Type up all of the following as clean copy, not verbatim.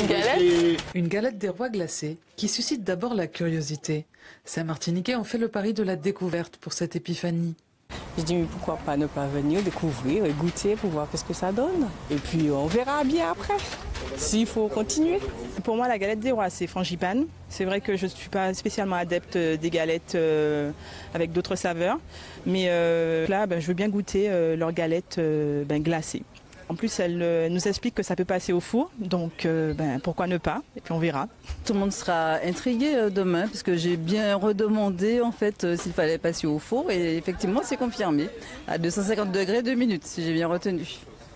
Une galette? Une galette des rois glacée qui suscite d'abord la curiosité. Ces Martiniquais ont fait le pari de la découverte pour cette épiphanie. Je dis mais pourquoi pas ne pas venir découvrir et goûter pour voir ce que ça donne. Et puis on verra bien après, s'il faut continuer. Pour moi la galette des rois c'est frangipane. C'est vrai que je ne suis pas spécialement adepte des galettes avec d'autres saveurs. Mais là je veux bien goûter leurs galettes glacées. En plus, elle nous explique que ça peut passer au four, donc pourquoi ne pas, et puis on verra. Tout le monde sera intrigué demain, puisque j'ai bien redemandé en fait s'il fallait passer au four, et effectivement c'est confirmé, à 250 degrés 2 minutes, si j'ai bien retenu.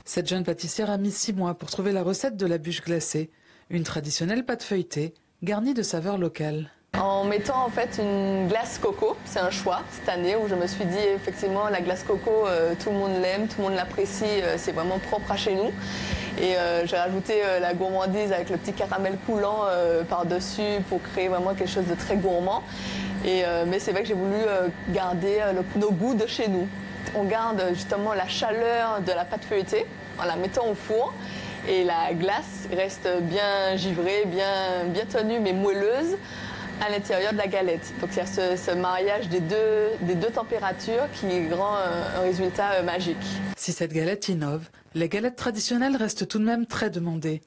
Cette jeune pâtissière a mis 6 mois pour trouver la recette de la bûche glacée, une traditionnelle pâte feuilletée, garnie de saveurs locales. En mettant en fait une glace coco, c'est un choix cette année où je me suis dit effectivement la glace coco, tout le monde l'aime, tout le monde l'apprécie, c'est vraiment propre à chez nous. Et j'ai rajouté la gourmandise avec le petit caramel coulant par-dessus pour créer vraiment quelque chose de très gourmand. Mais c'est vrai que j'ai voulu garder nos goûts de chez nous. On garde justement la chaleur de la pâte feuilletée en la mettant au four. Et la glace reste bien givrée, bien tenue mais moelleuse à l'intérieur de la galette. Donc il y a ce mariage des deux températures qui rend un résultat magique. Si cette galette innove, les galettes traditionnelles restent tout de même très demandées.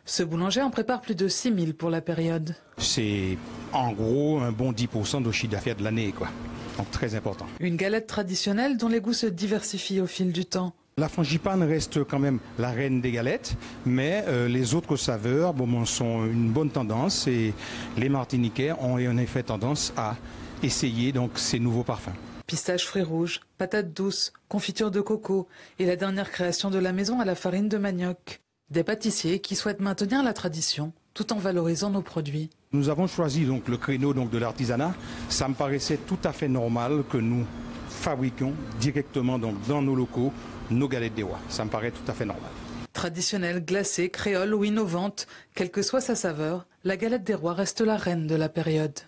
Ce boulanger en prépare plus de 6000 pour la période. C'est en gros un bon 10% de chiffre d'affaires de l'année, quoi. Donc très important. Une galette traditionnelle dont les goûts se diversifient au fil du temps. La frangipane reste quand même la reine des galettes, mais les autres saveurs sont une bonne tendance et les Martiniquais ont en effet tendance à essayer donc ces nouveaux parfums. Pistaches, fruits rouges, patates douces, confiture de coco et la dernière création de la maison à la farine de manioc. Des pâtissiers qui souhaitent maintenir la tradition tout en valorisant nos produits. Nous avons choisi donc le créneau de l'artisanat. Ça me paraissait tout à fait normal que nous fabriquions directement donc dans nos locaux nos galettes des rois. Ça me paraît tout à fait normal. Traditionnelle, glacée, créole ou innovante, quelle que soit sa saveur, la galette des rois reste la reine de la période.